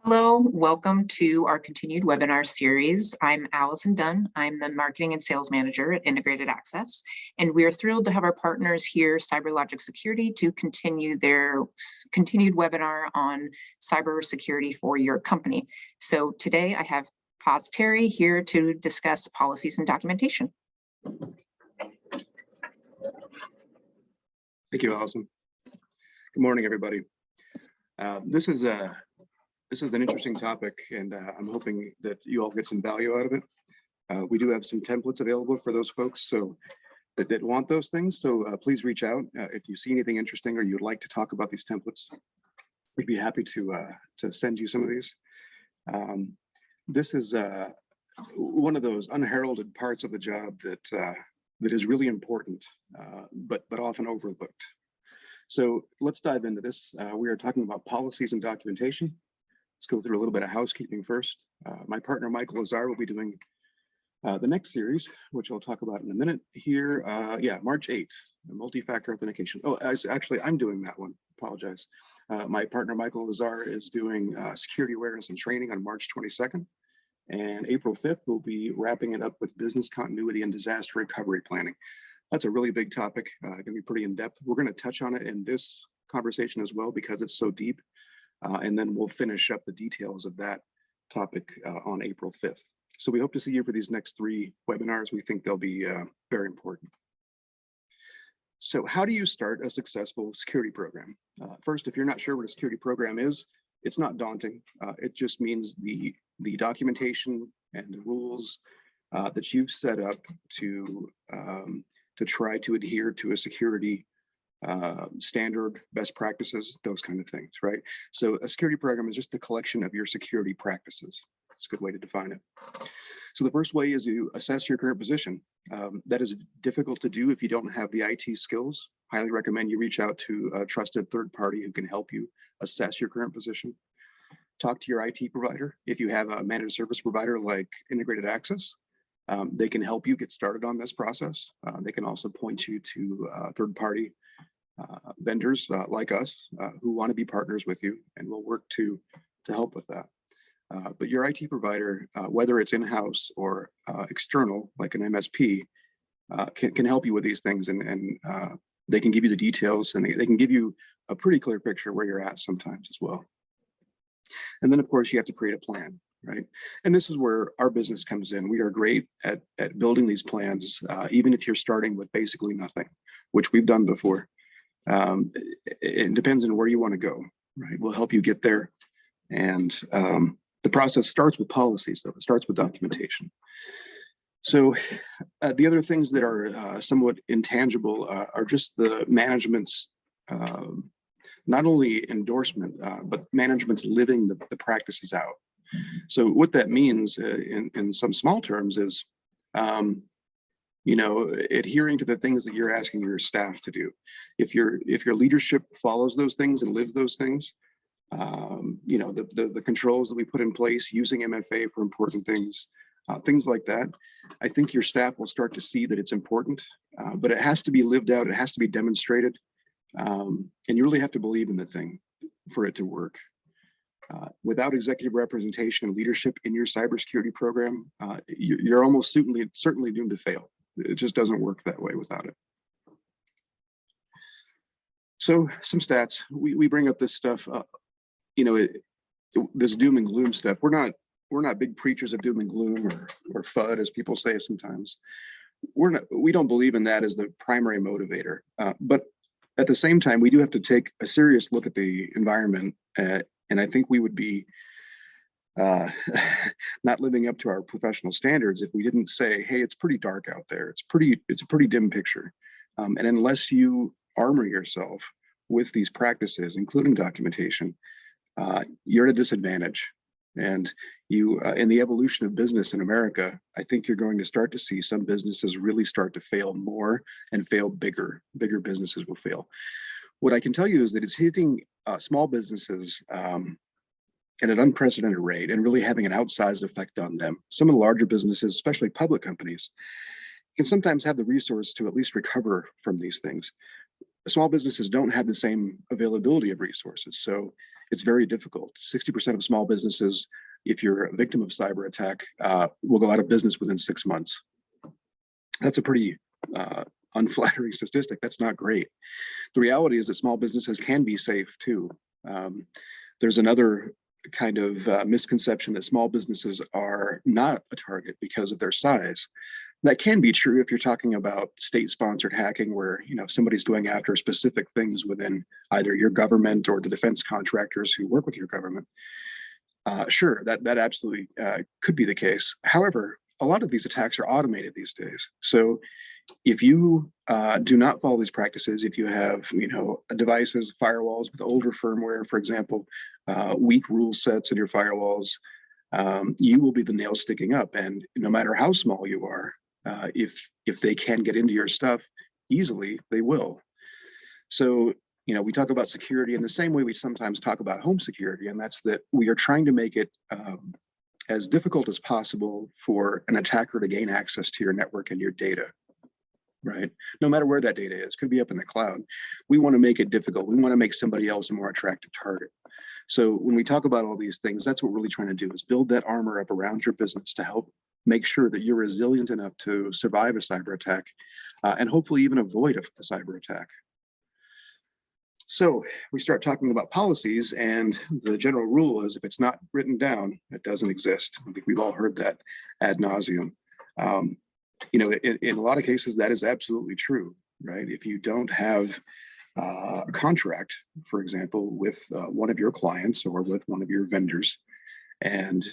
Hello, welcome to our continued webinar series. I'm Allison Dunn. I'm the Marketing and Sales Manager at Integrated Access, and we are thrilled to have our partners here, Cybersecurity, to continue their continued webinar on cybersecurity for your company. So today I have Paz Terry here to discuss policies and documentation. Thank you, Allison. Good morning, everybody. This is an interesting topic, and I'm hoping that you all get some value out of it. We do have some templates available for those folks that want those things. So please reach out if you see anything interesting or you'd like to talk about these templates. We'd be happy to send you some of these. This is one of those unheralded parts of the job that is really important, but often overlooked. So let's dive into this. We are talking about policies and documentation. Let's go through a little bit of housekeeping first. My partner, Michael Lazar, will be doing the next series, which I'll talk about in a minute here. March 8th, multi-factor authentication. Oh, actually, I'm doing that one. Apologize. My partner, Michael Lazar, is doing security awareness and training on March 22nd. And April 5th, we'll be wrapping it up with business continuity and disaster recovery planning. That's a really big topic, going to be pretty in-depth. We're going to touch on it in this conversation as well because it's so deep. And then we'll finish up the details of that topic on April 5th. So we hope to see you for these next 3 webinars. We think they'll be very important. So how do you start a successful security program? First, if you're not sure what a security program is, it's not daunting. It just means the documentation and the rules that you've set up to try to adhere to a security standard, best practices, those kind of things, right? So a security program is just a collection of your security practices. It's a good way to define it. So the first way is you assess your current position. That is difficult to do if you don't have the IT skills. Highly recommend you reach out to a trusted third party who can help you assess your current position. Talk to your IT provider. If you have a managed service provider like Integrated Access, they can help you get started on this process. They can also point you to third party vendors like us who want to be partners with you, and we'll work to help with that. But your IT provider, whether it's in-house or external, like an MSP, can help you with these things, and they can give you the details, and they can give you a pretty clear picture where you're at sometimes as well. And then, of course, you have to create a plan, right? And this is where our business comes in. We are great at building these plans, even if you're starting with basically nothing, which we've done before. It depends on where you want to go, right? We'll help you get there. And the process starts with policies, though. It starts with documentation. So the other things that are somewhat intangible are just the management's not only endorsement, but management's living the practices out. So what that means in some small terms is adhering to the things that you're asking your staff to do. If your leadership follows those things and lives those things, the controls that we put in place, using MFA for important things, things like that, I think your staff will start to see that it's important, but it has to be lived out. It has to be demonstrated. And you really have to believe in the thing for it to work. Without executive representation and leadership in your cybersecurity program, you're almost certainly doomed to fail. It just doesn't work that way without it. So some stats, we bring up this stuff, this doom and gloom stuff. We're not big preachers of doom and gloom or FUD, as people say sometimes. We don't believe in that as the primary motivator. But at the same time, we do have to take a serious look at the environment. And I think we would be not living up to our professional standards if we didn't say, hey, it's pretty dark out there. It's a pretty dim picture. And unless you armor yourself with these practices, including documentation, you're at a disadvantage. And you, in the evolution of business in America, I think you're going to start to see some businesses really start to fail more and fail bigger. Bigger businesses will fail. What I can tell you is that it's hitting small businesses at an unprecedented rate and really having an outsized effect on them. Some of the larger businesses, especially public companies, can sometimes have the resource to at least recover from these things. small businesses don't have the same availability of resources. So it's very difficult. 60% of small businesses, if you're a victim of cyber attack, will go out of business within 6 months. That's a pretty unflattering statistic. That's not great. The reality is that small businesses can be safe too. There's another kind of misconception that small businesses are not a target because of their size. That can be true if you're talking about state-sponsored hacking, where somebody's going after specific things within either your government or the defense contractors who work with your government. Sure, that absolutely could be the case. However, a lot of these attacks are automated these days. So if you do not follow these practices, if you have devices, firewalls with older firmware, for example, weak rule sets in your firewalls, you will be the nail sticking up. And no matter how small you are, if they can get into your stuff easily, they will. So we talk about security in the same way we sometimes talk about home security, and that's that we are trying to make it as difficult as possible for an attacker to gain access to your network and your data. Right? No matter where that data is, could be up in the cloud. We want to make it difficult. We want to make somebody else a more attractive target. So when we talk about all these things, that's what we're really trying to do, is build that armor up around your business to help make sure that you're resilient enough to survive a cyber attack and hopefully even avoid a cyber attack. So we start talking about policies, and the general rule is if it's not written down, it doesn't exist. I think we've all heard that ad nauseum. In a lot of cases, that is absolutely true, right? If you don't have a contract, for example, with one of your clients or with one of your vendors, and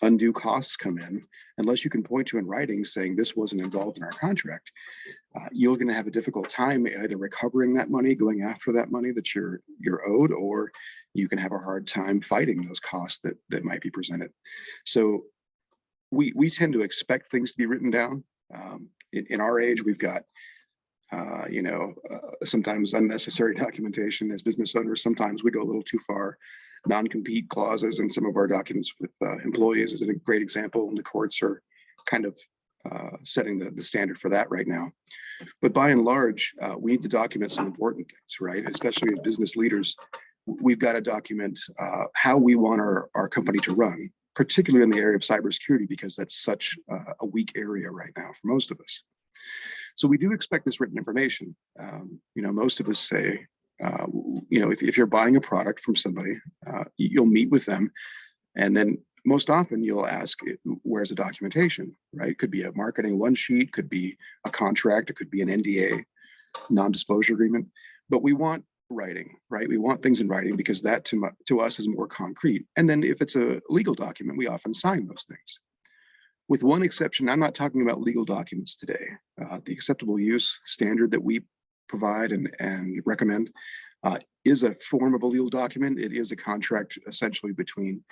undue costs come in, unless you can point to in writing saying this wasn't involved in our contract, you're going to have a difficult time either recovering that money, going after that money that you're owed, or you can have a hard time fighting those costs that might be presented. So we tend to expect things to be written down. In our age, we've got sometimes unnecessary documentation as business owners. Sometimes we go a little too far. Non-compete clauses in some of our documents with employees is a great example, and the courts are kind of setting the standard for that right now. But by and large, we need to document some important things, right? Especially as business leaders, we've got to document how we want our company to run, particularly in the area of cybersecurity, because that's such a weak area right now for most of us. So we do expect this written information. Most of us say, if you're buying a product from somebody, you'll meet with them, and then most often you'll ask, where's the documentation, right? It could be a marketing one sheet, could be a contract, it could be an NDA, non-disclosure agreement, but we want writing, right? We want things in writing because that to us is more concrete. And then if it's a legal document, we often sign those things. With one exception, I'm not talking about legal documents today. The acceptable use standard that we provide and recommend is a form of a legal document. It is a contract essentially between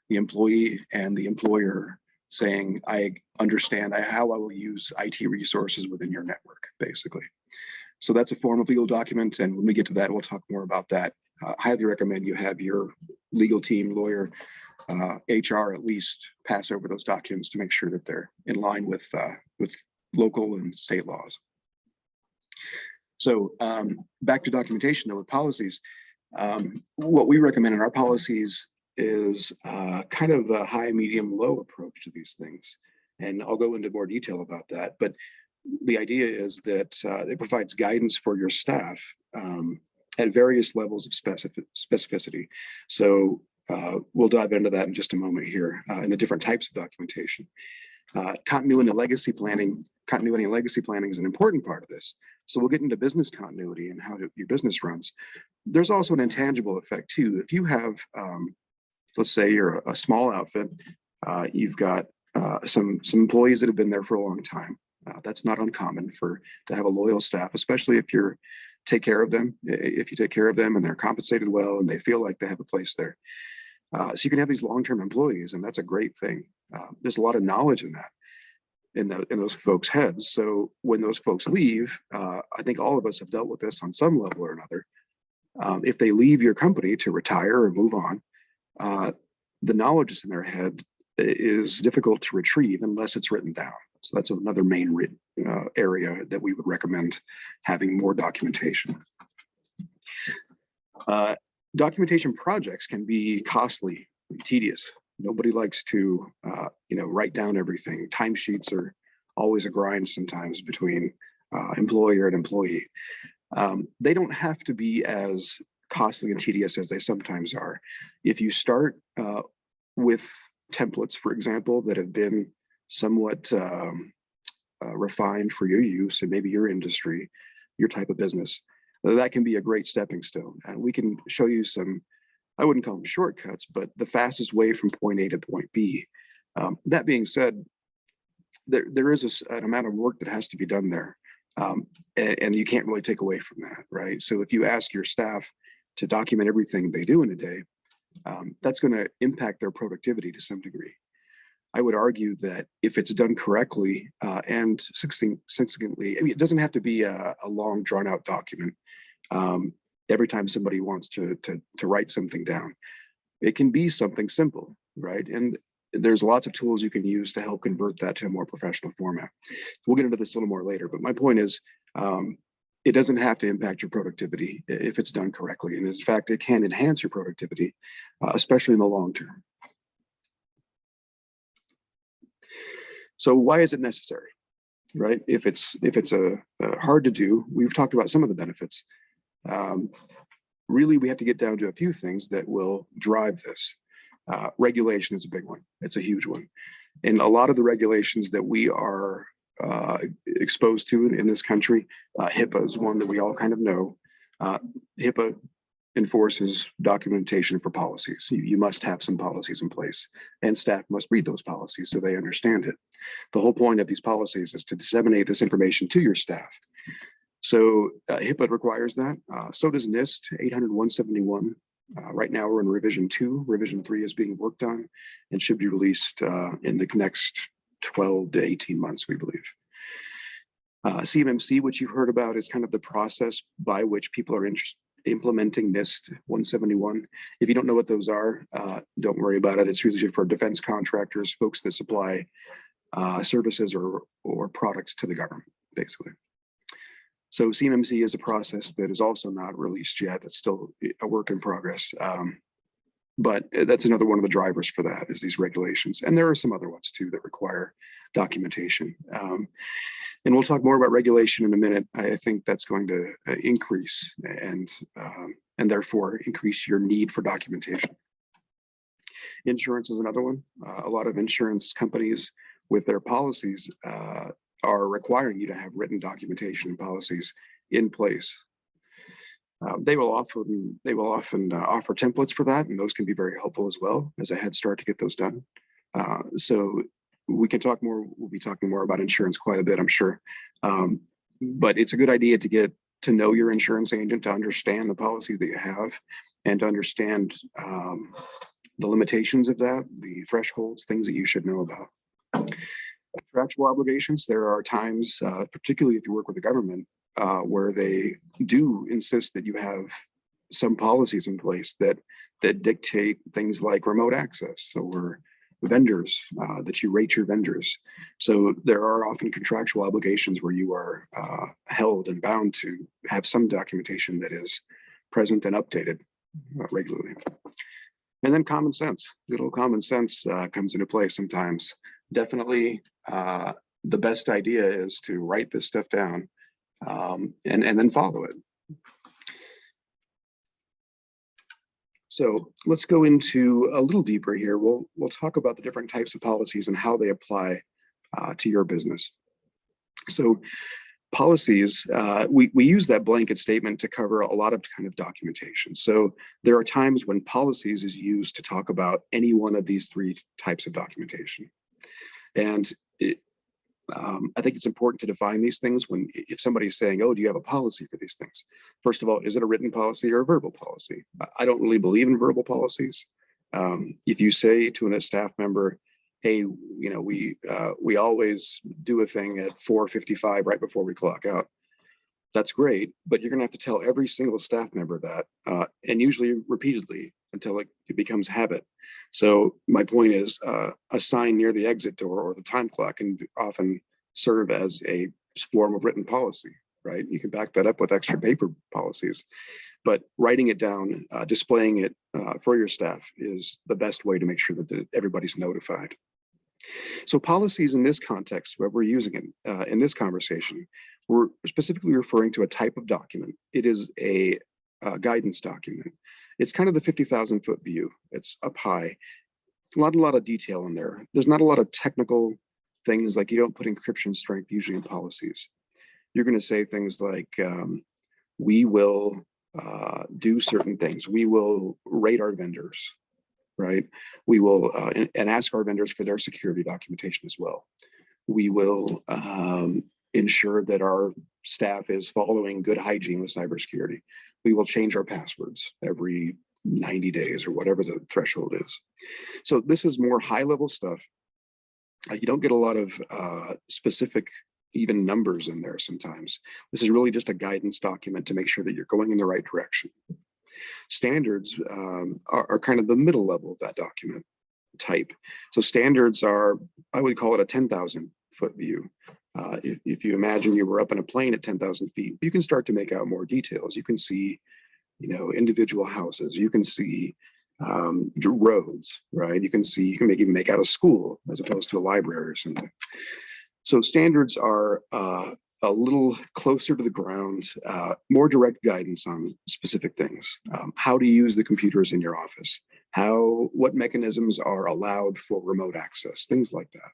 the employee and the employer saying, I understand how I will use IT resources within your network, basically. So that's a form of legal document. And when we get to that, we'll talk more about that. I highly recommend you have your legal team, lawyer, HR at least pass over those documents to make sure that they're in line with local and state laws. So back to documentation though, with policies, what we recommend in our policies is kind of a high, medium, low approach to these things. And I'll go into more detail about that. But the idea is that it provides guidance for your staff at various levels of specificity. So we'll dive into that in just a moment here in the different types of documentation. Continuity and legacy planning is an important part of this. So we'll get into business continuity and how your business runs. There's also an intangible effect too. If you have, let's say you're a small outfit, you've got some employees that have been there for a long time. That's not uncommon to have a loyal staff, especially if you take care of them. If you take care of them and they're compensated well and they feel like they have a place there. So you can have these long-term employees, and that's a great thing. There's a lot of knowledge in that, in those folks' heads. So when those folks leave, I think all of us have dealt with this on some level or another. If they leave your company to retire or move on, the knowledge is in their head is difficult to retrieve unless it's written down. So that's another main area that we would recommend having more documentation. Documentation projects can be costly and tedious. Nobody likes to, write down everything. Timesheets are always a grind sometimes between employer and employee. They don't have to be as costly and tedious as they sometimes are. If you start with templates, for example, that have been somewhat refined for your use and maybe your industry, your type of business, that can be a great stepping stone. And we can show you some, I wouldn't call them shortcuts, but the fastest way from point A to point B. That being said, there is an amount of work that has to be done there. And you can't really take away from that, right? So if you ask your staff to document everything they do in a day, that's going to impact their productivity to some degree. I would argue that if it's done correctly and succinctly, I mean, it doesn't have to be a long, drawn-out document. Every time somebody wants to write something down, it can be something simple, right? And there's lots of tools you can use to help convert that to a more professional format. We'll get into this a little more later, but my point is, it doesn't have to impact your productivity if it's done correctly. And in fact, it can enhance your productivity, especially in the long term. So why is it necessary, right? If it's hard to do, we've talked about some of the benefits. Really, we have to get down to a few things that will drive this. Regulation is a big one. It's a huge one. And a lot of the regulations that we are exposed to in this country, HIPAA is one that we all kind of know. HIPAA enforces documentation for policies. You must have some policies in place, and staff must read those policies so they understand it. The whole point of these policies is to disseminate this information to your staff. So HIPAA requires that. So does NIST 800-171. Right now we're in revision 2. Revision 3 is being worked on and should be released in the next 12 to 18 months, we believe. CMMC, which you've heard about, is kind of the process by which people are implementing NIST 171. If you don't know what those are, don't worry about it. It's usually for defense contractors, folks that supply services or products to the government, basically. So CMMC is a process that is also not released yet. It's still a work in progress. But that's another one of the drivers for that, is these regulations. And there are some other ones too that require documentation. And we'll talk more about regulation in a minute. I think that's going to increase and therefore increase your need for documentation. Insurance is another one. A lot of insurance companies with their policies are requiring you to have written documentation and policies in place. They will often offer templates for that, and those can be very helpful as well as a head start to get those done. So we can talk more. We'll be talking more about insurance quite a bit, I'm sure. But it's a good idea to get to know your insurance agent, to understand the policy that you have, and to understand the limitations of that, the thresholds, things that you should know about. Contractual obligations. There are times, particularly if you work with the government, where they do insist that you have some policies in place that dictate things like remote access or vendors, that you rate your vendors. So there are often contractual obligations where you are held and bound to have some documentation that is present and updated regularly. And then common sense, good old common sense comes into play sometimes. Definitely the best idea is to write this stuff down and then follow it. So let's go into a little deeper here. We'll talk about the different types of policies and how they apply to your business. So policies, we use that blanket statement to cover a lot of kind of documentation. So there are times when policies is used to talk about any one of these three types of documentation. And I think it's important to define these things if somebody's saying, oh, do you have a policy for these things? First of all, is it a written policy or a verbal policy? I don't really believe in verbal policies. If you say to a staff member, hey, we always do a thing at 4:55 right before we clock out, that's great, but you're gonna have to tell every single staff member that, and usually repeatedly, until it becomes habit. So my point is, a sign near the exit door or the time clock can often serve as a form of written policy, right? You can back that up with extra paper policies, but writing it down, displaying it for your staff is the best way to make sure that everybody's notified. So policies in this context, where we're using it in this conversation, we're specifically referring to a type of document. It is a guidance document. It's kind of the 50,000 foot view. It's up high, a lot of detail in there. There's not a lot of technical things, like you don't put encryption strength usually in policies. You're going to say things like, we will do certain things. We will rate our vendors, right? We will and ask our vendors for their security documentation as well. We will ensure that our staff is following good hygiene with cybersecurity. We will change our passwords every 90 days or whatever the threshold is. So this is more high level stuff. You don't get a lot of specific even numbers in there sometimes. This is really just a guidance document to make sure that you're going in the right direction. Standards are kind of the middle level of that document type. So standards are, I would call it a 10,000 foot view. If you imagine you were up in a plane at 10,000 feet, you can start to make out more details. You can see, individual houses. You can see roads, right? You can even make out a school as opposed to a library or something. So standards are a little closer to the ground, more direct guidance on specific things. How to use the computers in your office, what mechanisms are allowed for remote access, things like that.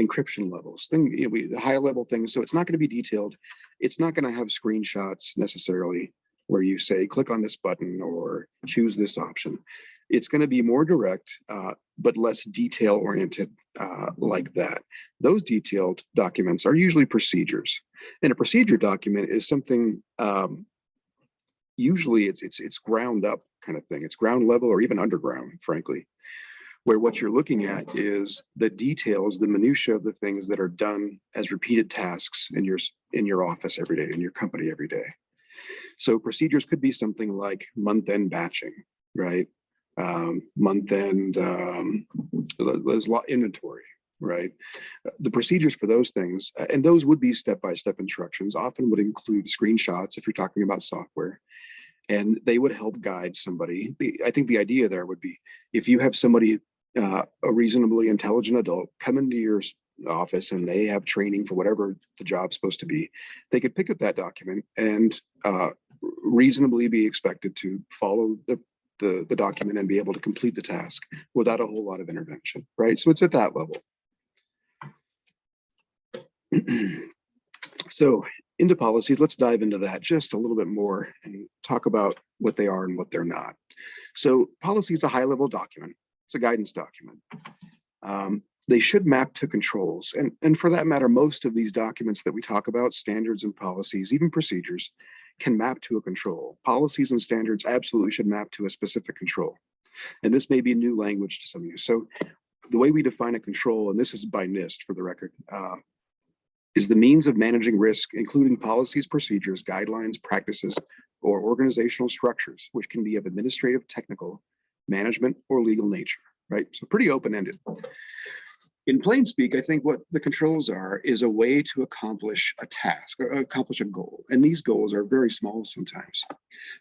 Encryption levels, the high level things. So it's not going to be detailed. It's not going to have screenshots necessarily where you say, click on this button or choose this option. It's going to be more direct, but less detail oriented like that. Those detailed documents are usually procedures. And a procedure document is something, usually it's ground up kind of thing. It's ground level or even underground, frankly, where what you're looking at is the details, the minutia of the things that are done as repeated tasks in your office every day, in your company every day. So procedures could be something like month-end batching, right? Month-end, there's a lot inventory, right? The procedures for those things, and those would be step-by-step instructions, often would include screenshots if you're talking about software, and they would help guide somebody. I think the idea there would be, if you have somebody, a reasonably intelligent adult, come into your office and they have training for whatever the job's supposed to be, they could pick up that document and reasonably be expected to follow the document and be able to complete the task without a whole lot of intervention, right? So it's at that level. So into policies, let's dive into that just a little bit more and talk about what they are and what they're not. So policy is a high level document. It's a guidance document. They should map to controls. And for that matter, most of these documents that we talk about, standards and policies, even procedures, can map to a control. Policies and standards absolutely should map to a specific control. And this may be new language to some of you. So the way we define a control, and this is by NIST for the record, is the means of managing risk, including policies, procedures, guidelines, practices, or organizational structures, which can be of administrative, technical, management, or legal nature, right? So pretty open-ended. In plain speak, I think what the controls are is a way to accomplish a task or accomplish a goal. And these goals are very small sometimes.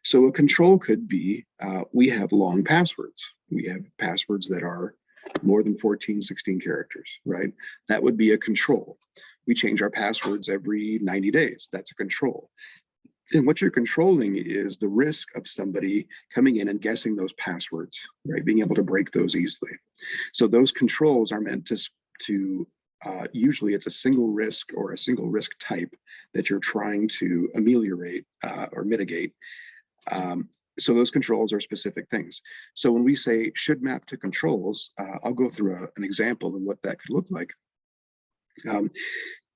So a control could be, we have long passwords. We have passwords that are more than 14, 16 characters, right? That would be a control. We change our passwords every 90 days. That's a control. And what you're controlling is the risk of somebody coming in and guessing those passwords, right? Being able to break those easily. So those controls are meant to usually it's a single risk or a single risk type that you're trying to ameliorate or mitigate. So those controls are specific things. So when we say should map to controls, I'll go through an example of what that could look like.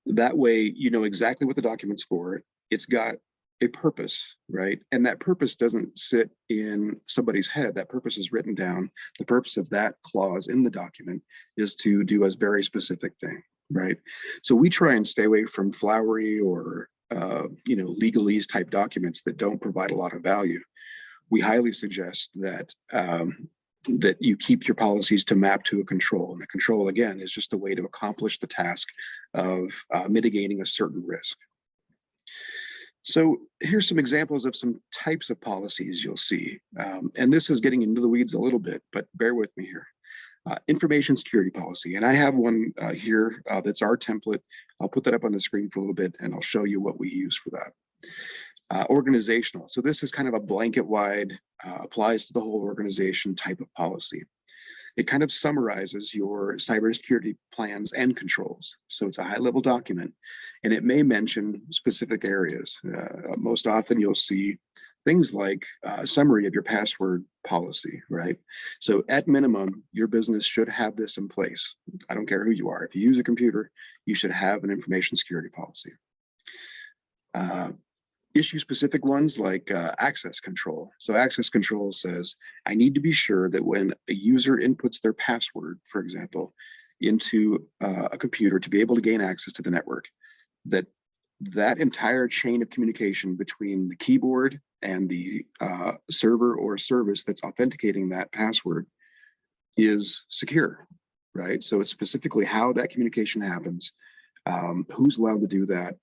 That way, you know exactly what the document's for. It's got a purpose, right? And that purpose doesn't sit in somebody's head. That purpose is written down. The purpose of that clause in the document is to do a very specific thing, right? So we try and stay away from flowery or legalese type documents that don't provide a lot of value. we highly suggest that that you keep your policies to map to a control. And the control, again, is just a way to accomplish the task of mitigating a certain risk. So here's some examples of some types of policies you'll see. And this is getting into the weeds a little bit, but bear with me here. Information security policy. And I have one here that's our template. I'll put that up on the screen for a little bit and I'll show you what we use for that. Organizational. So this is kind of a blanket wide, applies to the whole organization type of policy. It kind of summarizes your cybersecurity plans and controls. So it's a high level document and it may mention specific areas. Most often you'll see things like a summary of your password policy, right? So at minimum, your business should have this in place. I don't care who you are. If you use a computer, you should have an information security policy. Issue specific ones like access control. So access control says, I need to be sure that when a user inputs their password, for example, into a computer to be able to gain access to the network, that entire chain of communication between the keyboard and the server or service that's authenticating that password is secure, right? So it's specifically how that communication happens, who's allowed to do that,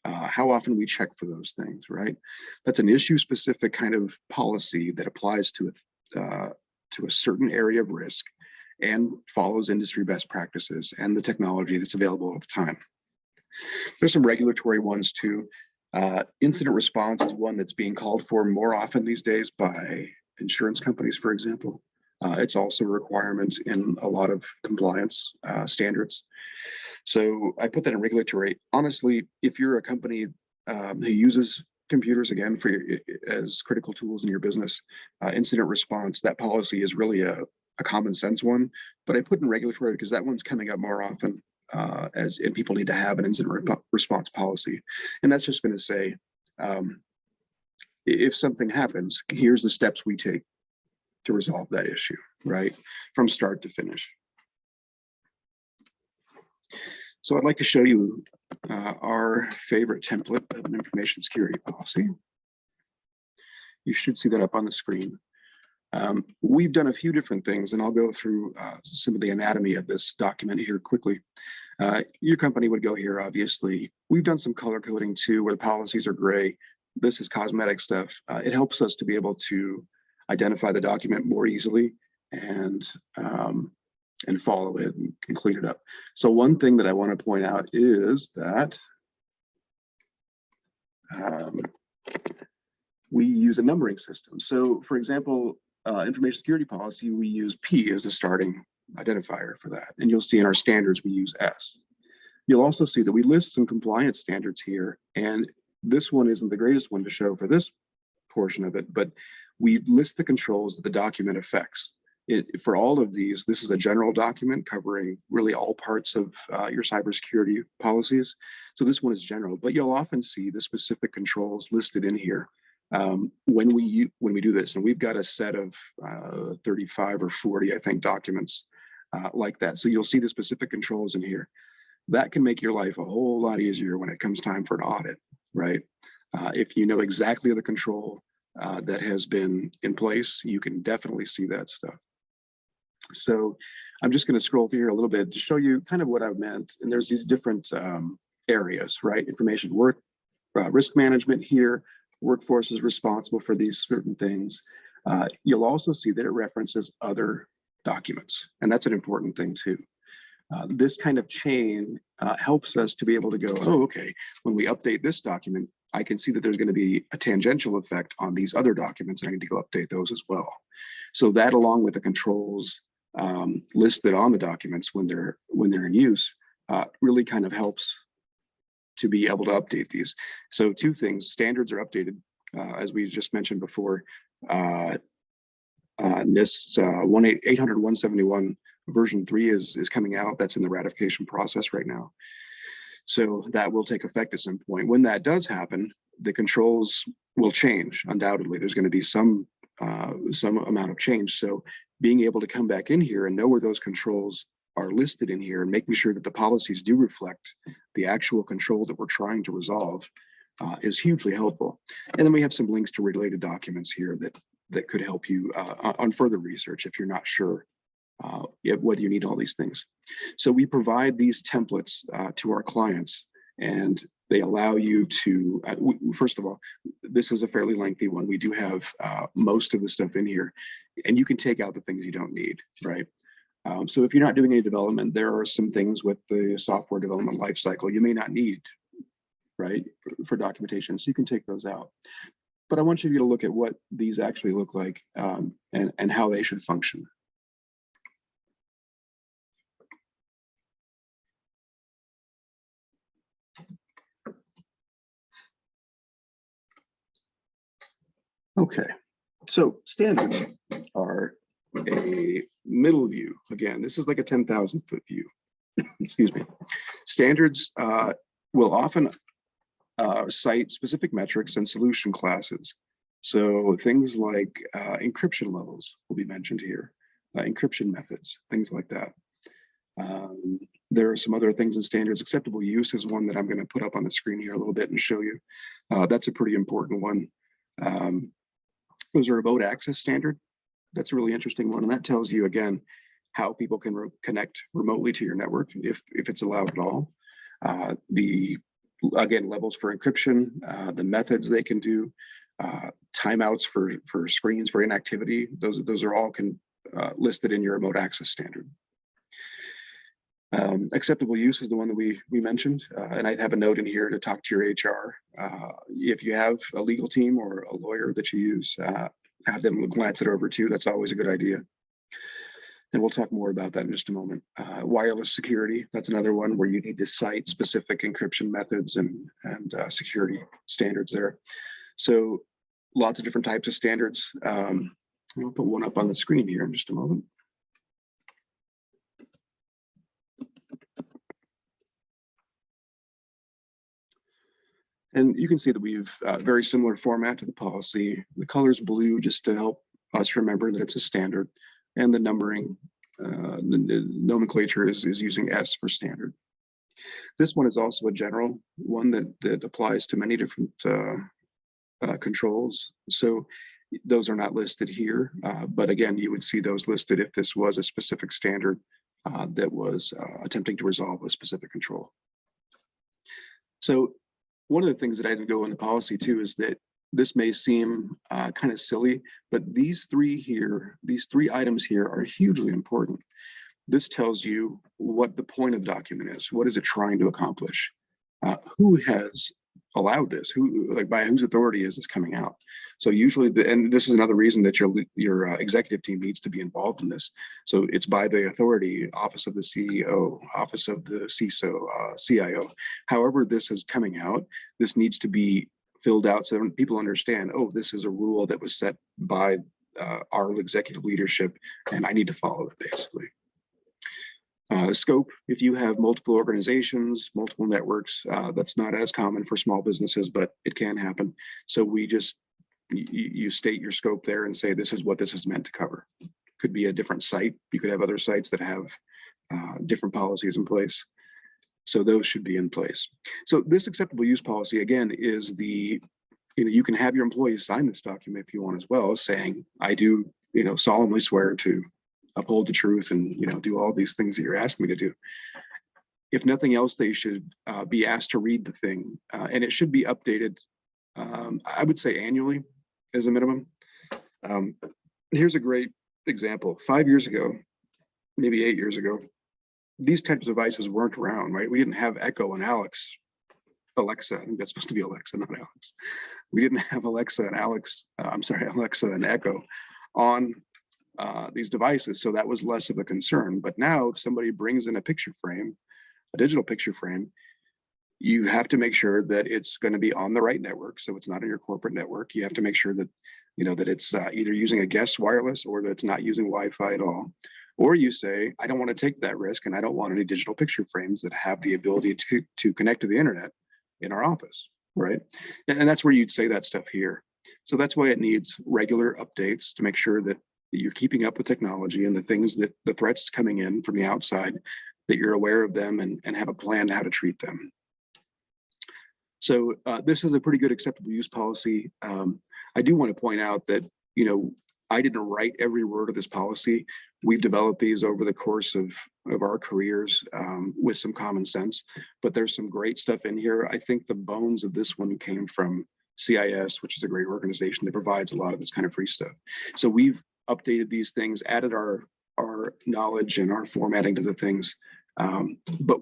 how often we check for those things, right? That's an issue specific kind of policy that applies to a certain area of risk and follows industry best practices and the technology that's available at the time. There's some regulatory ones too. Incident response is one that's being called for more often these days by insurance companies, for example. It's also a requirement in a lot of compliance standards. So I put that in regulatory. Honestly, if you're a company who uses computers, again, as critical tools in your business, incident response, that policy is really a common sense one. But I put in regulatory because that one's coming up more often. And people need to have an incident response policy. And that's just going to say, if something happens, here's the steps we take to resolve that issue, right? From start to finish. So I'd like to show you our favorite template of an information security policy. You should see that up on the screen. We've done a few different things, and I'll go through some of the anatomy of this document here quickly. Your company would go here, obviously. We've done some color coding too, where the policies are gray. This is cosmetic stuff. It helps us to be able to identify the document more easily and follow it and clean it up. So one thing that I want to point out is that we use a numbering system. So for example, information security policy, we use P as a starting identifier for that. And you'll see in our standards, we use S. You'll also see that we list some compliance standards here. And this one isn't the greatest one to show for this portion of it, but we list the controls that the document affects. For all of these, this is a general document covering really all parts of your cybersecurity policies. So this one is general, but you'll often see the specific controls listed in here. When we do this, and we've got a set of 35 or 40, I think, documents like that. So you'll see the specific controls in here. That can make your life a whole lot easier when it comes time for an audit, right? If you know exactly the control that has been in place, you can definitely see that stuff. So I'm just going to scroll through here a little bit to show you kind of what I've meant. And there's these different areas, right? Information work, risk management here. Workforce is responsible for these certain things. You'll also see that it references other documents, and that's an important thing too. This kind of chain helps us to be able to go, oh, okay, when we update this document, I can see that there's going to be a tangential effect on these other documents, and I need to go update those as well. So that, along with the controls listed on the documents when they're in use, really kind of helps to be able to update these. So two things: standards are updated, as we just mentioned before. NIST 800-171 version 3 is coming out. That's in the ratification process right now. So that will take effect at some point. When that does happen, the controls will change. Undoubtedly, there's going to be some amount of change. So being able to come back in here and know where those controls are listed in here and making sure that the policies do reflect the actual control that we're trying to resolve is hugely helpful. And then we have some links to related documents here that could help you on further research if you're not sure whether you need all these things. So we provide these templates to our clients, and they allow you to, first of all, this is a fairly lengthy one. We do have most of the stuff in here, and you can take out the things you don't need, right? So if you're not doing any development, there are some things with the software development lifecycle you may not need, right, for documentation. So you can take those out. But I want you to look at what these actually look like and how they should function. Okay, so standards are a middle view. Again, this is like a 10,000 foot view. Excuse me. Standards will often cite specific metrics and solution classes. So things like encryption levels will be mentioned here, encryption methods, things like that. There are some other things in standards. Acceptable use is one that I'm going to put up on the screen here a little bit and show you. That's a pretty important one. There's a remote access standard. That's a really interesting one, and that tells you, again, how people can connect remotely to your network if it's allowed at all. Again, levels for encryption, the methods they can do, timeouts for screens for inactivity. Those are all listed in your remote access standard. Acceptable use is the one that we mentioned, and I have a note in here to talk to your HR. If you have a legal team or a lawyer that you use, have them glance it over too. That's always a good idea. And we'll talk more about that in just a moment. Wireless security, that's another one where you need to cite specific encryption methods and security standards there. So lots of different types of standards. I'll put one up on the screen here in just a moment. And you can see that we've very similar format to the policy. The color's blue just to help us remember that it's a standard, and the numbering, the nomenclature is using S for standard. This one is also a general one that applies to many different controls. So those are not listed here, but again, you would see those listed if this was a specific standard that was attempting to resolve a specific control. So one of the things that I didn't go in the policy too is that this may seem kind of silly, but these three items here are hugely important. This tells you what the point of the document is. What is it trying to accomplish? Who has allowed this? By whose authority is this coming out? So usually, and this is another reason that your executive team needs to be involved in this. So it's by the authority, Office of the CEO, Office of the CISO, CIO. However this is coming out, this needs to be filled out so that people understand, oh, this is a rule that was set by our executive leadership, and I need to follow it, basically. Scope, if you have multiple organizations, multiple networks, that's not as common for small businesses, but it can happen. So you state your scope there and say, this is what this is meant to cover. Could be a different site. You could have other sites that have different policies in place. So those should be in place. So this acceptable use policy, again, is you can have your employees sign this document if you want as well, saying, I do, solemnly swear to uphold the truth and, do all these things that you're asking me to do. If nothing else, they should be asked to read the thing, and it should be updated, I would say annually as a minimum. Here's a great example. 5 years ago, maybe 8 years ago, these types of devices weren't around, right? We didn't have Echo and Alexa, I think that's supposed to be Alexa, not Alex. We didn't have Alexa and Echo on these devices, so that was less of a concern. But now if somebody brings in a picture frame, a digital picture frame, you have to make sure that it's going to be on the right network, so it's not in your corporate network. You have to make sure that that it's either using a guest wireless or that it's not using Wi-Fi at all. Or you say, I don't want to take that risk, and I don't want any digital picture frames that have the ability to connect to the internet in our office, right? And that's where you'd say that stuff here. So that's why it needs regular updates to make sure that you're keeping up with technology and the threats coming in from the outside, that you're aware of them and have a plan how to treat them. So this is a pretty good acceptable use policy. I do want to point out that I didn't write every word of this policy. We've developed these over the course of our careers with some common sense, but there's some great stuff in here. I think the bones of this one came from CIS, which is a great organization that provides a lot of this kind of free stuff. So we've updated these things, added our knowledge and our formatting to the things, but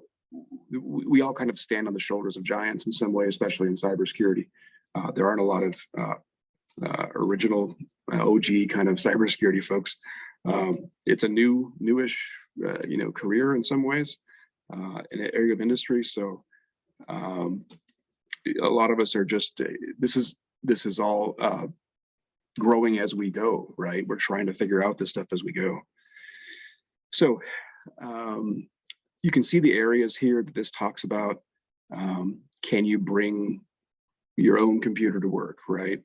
we all kind of stand on the shoulders of giants in some way, especially in cybersecurity. There aren't a lot of original OG kind of cybersecurity folks. It's a newish, career in some ways, in an area of industry. So a lot of us are just, this is all growing as we go, right? We're trying to figure out this stuff as we go. So you can see the areas here that this talks about. Can you bring your own computer to work, right?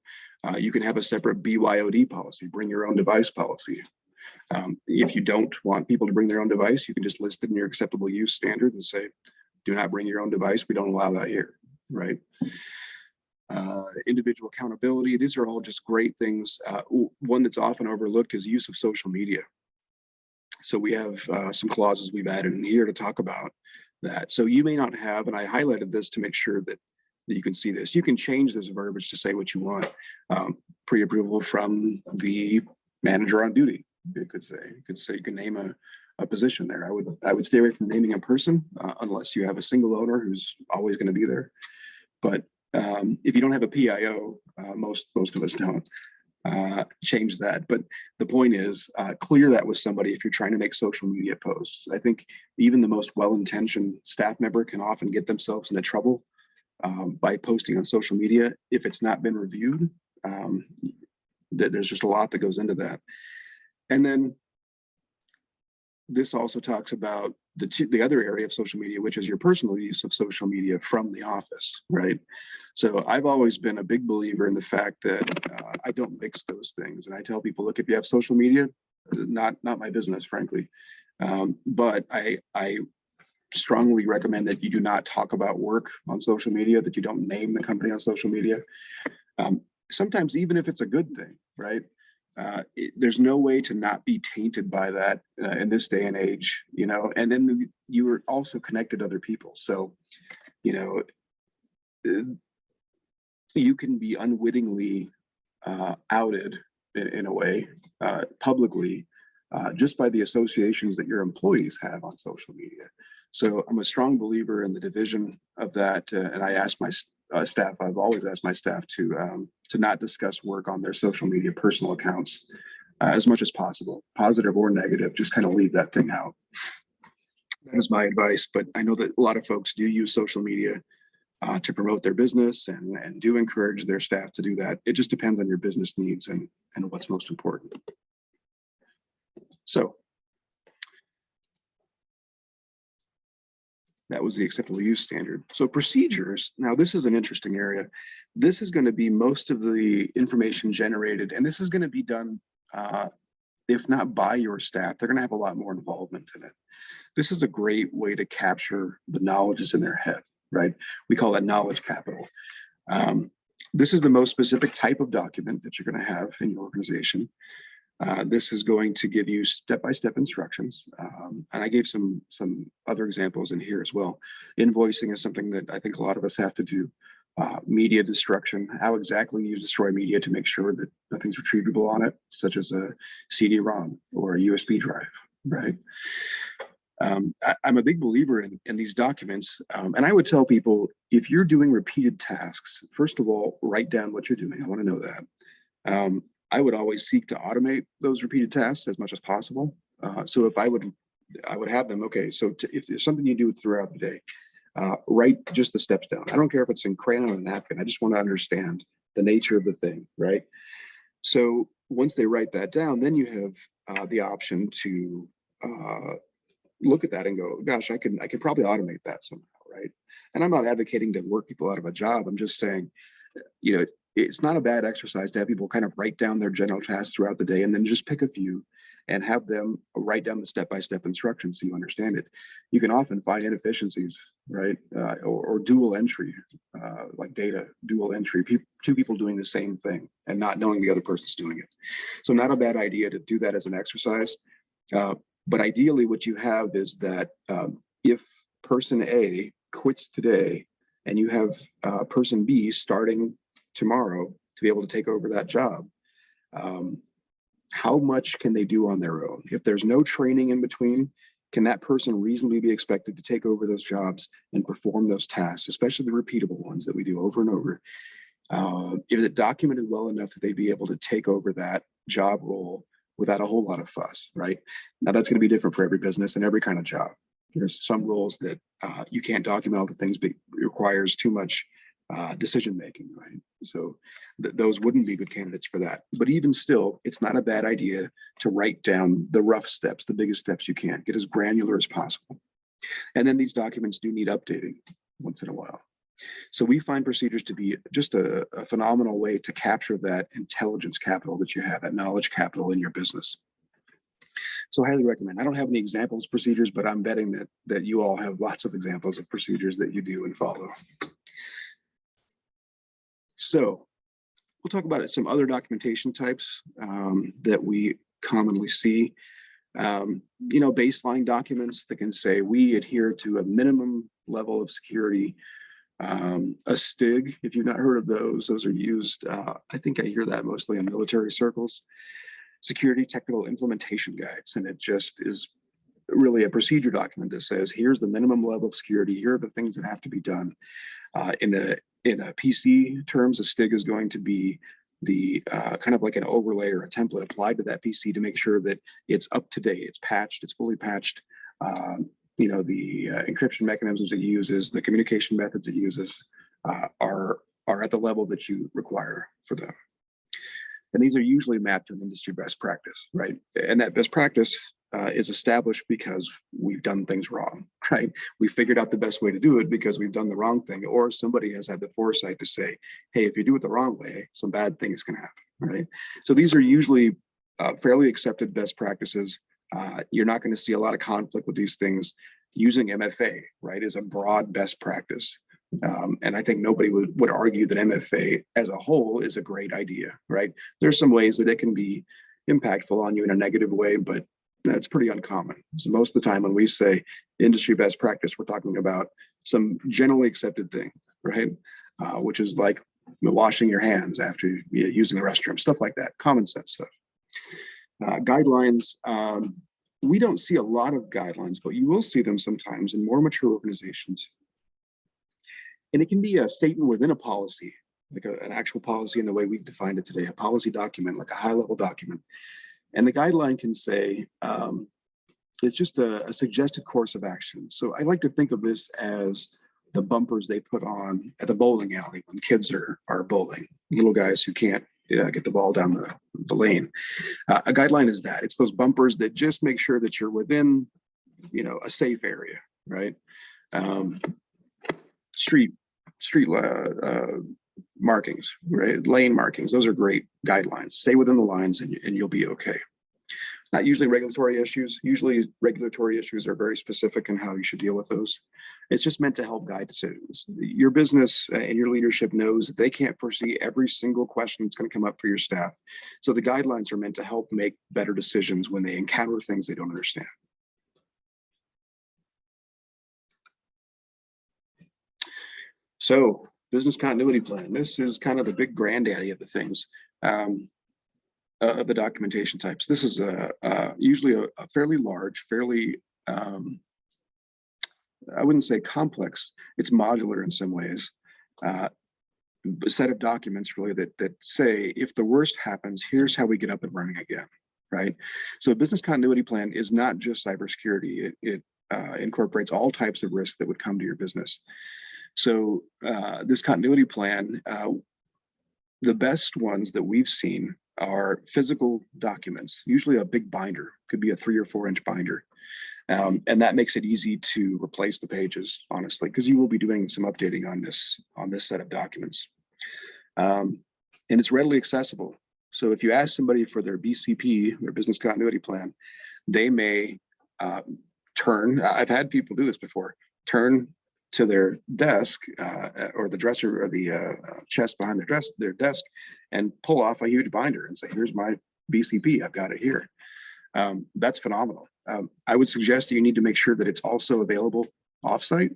You can have a separate BYOD policy, bring your own device policy. If you don't want people to bring their own device, you can just list it in your acceptable use standard and say, do not bring your own device. We don't allow that here, right? Individual accountability. These are all just great things. One that's often overlooked is use of social media. So we have some clauses we've added in here to talk about that. So you may not have, and I highlighted this to make sure that you can see this. You can change this verbiage to say what you want. Pre-approval from the manager on duty. It could say, you can name a position there. I would stay away from naming a person unless you have a single owner who's always going to be there. But if you don't have a PIO, most of us don't, change that. But the point is, clear that with somebody if you're trying to make social media posts. I think even the most well-intentioned staff member can often get themselves into trouble by posting on social media if it's not been reviewed. There's just a lot that goes into that. And then this also talks about the other area of social media, which is your personal use of social media from the office, right? So I've always been a big believer in the fact that I don't mix those things. And I tell people, look, if you have social media, not my business, frankly. But I strongly recommend that you do not talk about work on social media, that you don't name the company on social media. Sometimes even if it's a good thing, right? There's no way to not be tainted by that in this day and age, and then you are also connected to other people. So, you can be unwittingly outed in a way publicly just by the associations that your employees have on social media. So I'm a strong believer in the division of that. And I ask my staff, I've always asked my staff to not discuss work on their social media personal accounts as much as possible, positive or negative, just kind of leave that thing out. That is my advice, but I know that a lot of folks do use social media to promote their business and do encourage their staff to do that. It just depends on your business needs and what's most important. So that was the acceptable use standard. So procedures, now this is an interesting area. This is going to be most of the information generated, and this is going to be done, if not by your staff, they're going to have a lot more involvement in it. This is a great way to capture the knowledge that's in their head, right? We call that knowledge capital. This is the most specific type of document that you're going to have in your organization. This is going to give you step-by-step instructions. And I gave some other examples in here as well. Invoicing is something that I think a lot of us have to do. Media destruction, how exactly you destroy media to make sure that nothing's retrievable on it, such as a CD-ROM or a USB drive, right? I'm a big believer in these documents. And I would tell people, if you're doing repeated tasks, first of all, write down what you're doing. I want to know that. I would always seek to automate those repeated tasks as much as possible. So if I would have them, okay, so if there's something you do throughout the day, write just the steps down. I don't care if it's in crayon or napkin. I just want to understand the nature of the thing, right? So once they write that down, then you have the option to look at that and go, gosh, I can probably automate that somehow, right? And I'm not advocating to work people out of a job. I'm just saying, it's not a bad exercise to have people kind of write down their general tasks throughout the day and then just pick a few and have them write down the step-by-step instructions so you understand it. You can often find inefficiencies right? Or dual entry, like data dual entry, two people doing the same thing and not knowing the other person's doing it. So not a bad idea to do that as an exercise. But ideally what you have is that if person A quits today and you have person B starting tomorrow to be able to take over that job, how much can they do on their own? If there's no training in between, can that person reasonably be expected to take over those jobs and perform those tasks, especially the repeatable ones that we do over and over? Is it documented well enough that they'd be able to take over that job role without a whole lot of fuss, right? Now that's going to be different for every business and every kind of job. There's some roles that you can't document all the things, but it requires too much decision making, right? So those wouldn't be good candidates for that. But even still, it's not a bad idea to write down the rough steps, the biggest steps you can, get as granular as possible. And then these documents do need updating once in a while. So we find procedures to be just a phenomenal way to capture that intelligence capital that you have, that knowledge capital in your business. So I highly recommend. I don't have any examples of procedures, but I'm betting that you all have lots of examples of procedures that you do and follow. So we'll talk about some other documentation types that we commonly see. Baseline documents that can say we adhere to a minimum level of security. A STIG, if you've not heard of those are used, I think I hear that mostly in military circles. Security Technical Implementation Guides, and it just is really a procedure document that says here's the minimum level of security, here are the things that have to be done. In a PC terms, a STIG is going to be the kind of like an overlay or a template applied to that PC to make sure that it's up to date, it's patched, it's fully patched. The encryption mechanisms it uses, the communication methods it uses are at the level that you require for them. And these are usually mapped to an industry best practice, right? And that best practice is established because we've done things wrong, right? We figured out the best way to do it because we've done the wrong thing, or somebody has had the foresight to say, hey, if you do it the wrong way, some bad things can happen, right? So these are usually fairly accepted best practices. You're not going to see a lot of conflict with these things. Using MFA, right, is a broad best practice. And I think nobody would argue that MFA as a whole is a great idea, right? There's some ways that it can be impactful on you in a negative way, but that's pretty uncommon. So most of the time when we say industry best practice, we're talking about some generally accepted thing, right? Which is like washing your hands after using the restroom, stuff like that, common sense stuff. Guidelines, we don't see a lot of guidelines, but you will see them sometimes in more mature organizations. And it can be a statement within a policy, like an actual policy in the way we've defined it today, a policy document, like a high-level document. And the guideline can say, it's just a suggested course of action. So I like to think of this as the bumpers they put on at the bowling alley when kids are bowling, little guys who can't get the ball down the lane. A guideline is that. It's those bumpers that just make sure that you're within, a safe area, right? Street markings, right? Lane markings. Those are great guidelines. Stay within the lines and you'll be okay. Not usually regulatory issues. Usually regulatory issues are very specific in how you should deal with those. It's just meant to help guide decisions. Your business and your leadership knows that they can't foresee every single question that's going to come up for your staff. So the guidelines are meant to help make better decisions when they encounter things they don't understand. So business continuity plan. This is kind of the big granddaddy of the things. Of the documentation types. This is usually a fairly large, fairly, I wouldn't say complex, it's modular in some ways, a set of documents really that say, if the worst happens, here's how we get up and running again, right? So a business continuity plan is not just cybersecurity. It incorporates all types of risks that would come to your business. So this continuity plan, the best ones that we've seen are physical documents, usually a big binder, could be a 3 or 4 inch binder. And that makes it easy to replace the pages, honestly, because you will be doing some updating on this set of documents. And it's readily accessible. So if you ask somebody for their BCP, their business continuity plan, they may turn, I've had people do this before, turn to their desk or the dresser or the chest behind their desk and pull off a huge binder and say, here's my BCP, I've got it here. That's phenomenal. I would suggest that you need to make sure that it's also available offsite.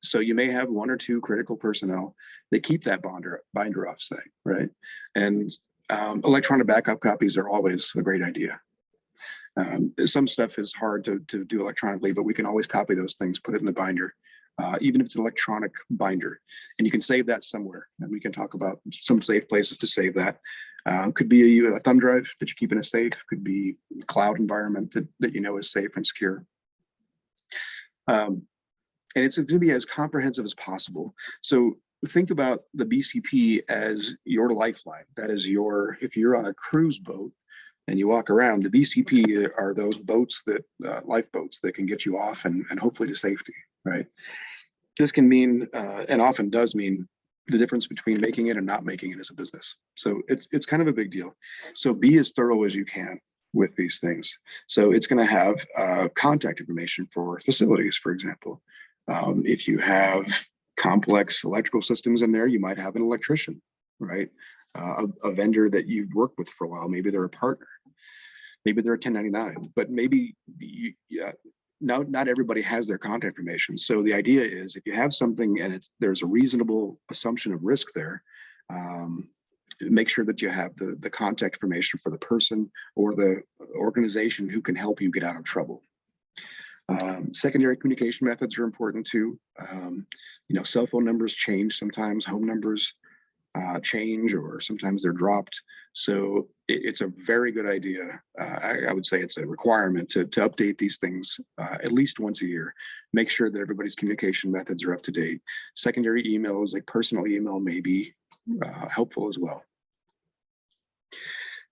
So you may have one or two critical personnel that keep that binder offsite, right? And electronic backup copies are always a great idea. Some stuff is hard to do electronically, but we can always copy those things, put it in the binder, even if it's an electronic binder, and you can save that somewhere. And we can talk about some safe places to save that. Could be a thumb drive that you keep in a safe, could be a cloud environment that you know is safe and secure. And it's going to be as comprehensive as possible. So think about the BCP as your lifeline. That is if you're on a cruise boat and you walk around, the BCP are those boats that, lifeboats that can get you off and hopefully to safety, right? This can mean, and often does mean, the difference between making it and not making it as a business. So it's kind of a big deal. So be as thorough as you can with these things. So it's going to have contact information for facilities, for example. If you have complex electrical systems in there, you might have an electrician, right? A vendor that you've worked with for a while. Maybe they're a partner. Maybe they're a 1099, but maybe not everybody has their contact information. So the idea is, if you have something and there's a reasonable assumption of risk there, make sure that you have the contact information for the person or the organization who can help you get out of trouble. Secondary communication methods are important too. Cell phone numbers change sometimes, home numbers change, or sometimes they're dropped. So it's a very good idea. I would say it's a requirement to update these things at least once a year. Make sure that everybody's communication methods are up to date. Secondary emails, like personal email, may be helpful as well.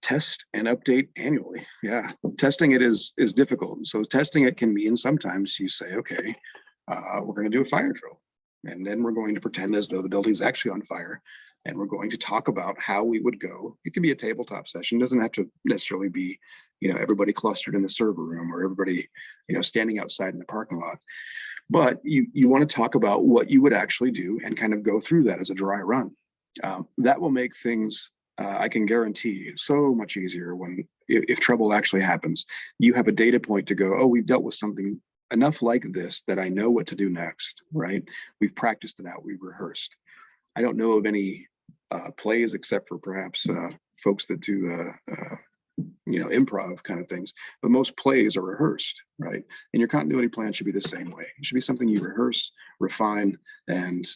Test and update annually. Yeah, testing it is difficult. So testing it can mean sometimes you say, okay, we're going to do a fire drill, and then we're going to pretend as though the building's actually on fire, and we're going to talk about how we would go. It can be a tabletop session. It doesn't have to necessarily be, everybody clustered in the server room or everybody, standing outside in the parking lot. But you want to talk about what you would actually do and kind of go through that as a dry run. That will make things, I can guarantee, so much easier if trouble actually happens. You have a data point to go, oh, we've dealt with something enough like this that I know what to do next, right? We've practiced it out, we've rehearsed. I don't know of any plays except for perhaps folks that do improv kind of things, but most plays are rehearsed, right? And your continuity plan should be the same way. It should be something you rehearse, refine, and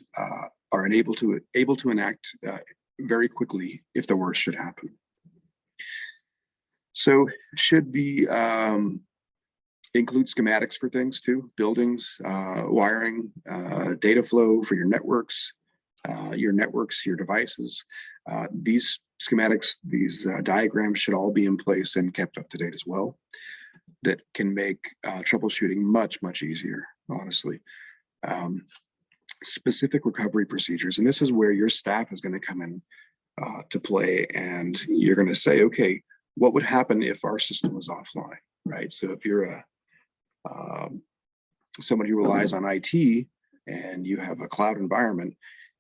are able to enact very quickly if the worst should happen. So should be include schematics for things too, buildings, wiring, data flow for your networks, your devices. These schematics, these diagrams should all be in place and kept up to date as well. That can make troubleshooting much, much easier, honestly. Specific recovery procedures, and this is where your staff is going to come in to play, and you're going to say, okay, what would happen if our system was offline, right? So if you're somebody who relies on IT and you have a cloud environment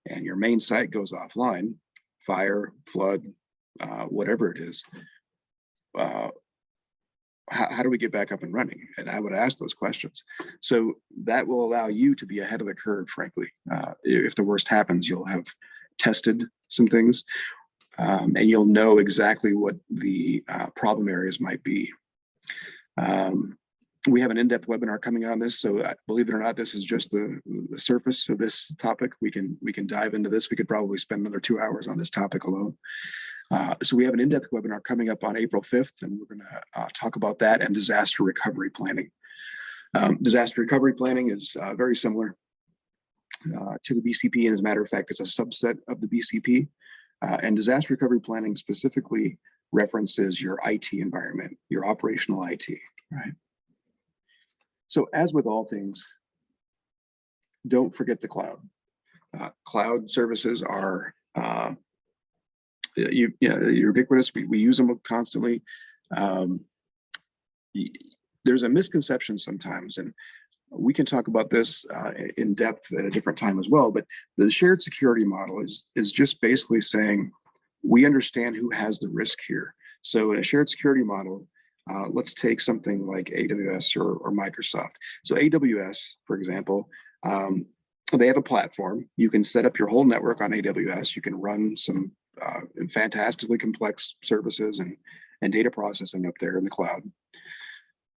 and your main site goes offline, fire, flood, whatever it is, how do we get back up and running? And I would ask those questions. So that will allow you to be ahead of the curve, frankly. If the worst happens, you'll have tested some things, and you'll know exactly what the problem areas might be. We have an in-depth webinar coming on this, so believe it or not, this is just the surface of this topic. We can dive into this. We could probably spend another 2 hours on this topic alone. So we have an in-depth webinar coming up on April 5th, and we're going to talk about that and disaster recovery planning. Disaster recovery planning is very similar to the BCP, and as a matter of fact, it's a subset of the BCP. And disaster recovery planning specifically references your IT environment, your operational IT, right? So as with all things, don't forget the cloud. Cloud services are ubiquitous. We use them constantly. There's a misconception sometimes, and we can talk about this in depth at a different time as well, but the shared security model is just basically saying, we understand who has the risk here. So in a shared security model, let's take something like AWS or Microsoft. So AWS, for example, they have a platform. You can set up your whole network on AWS. You can run some fantastically complex services and data processing up there in the cloud.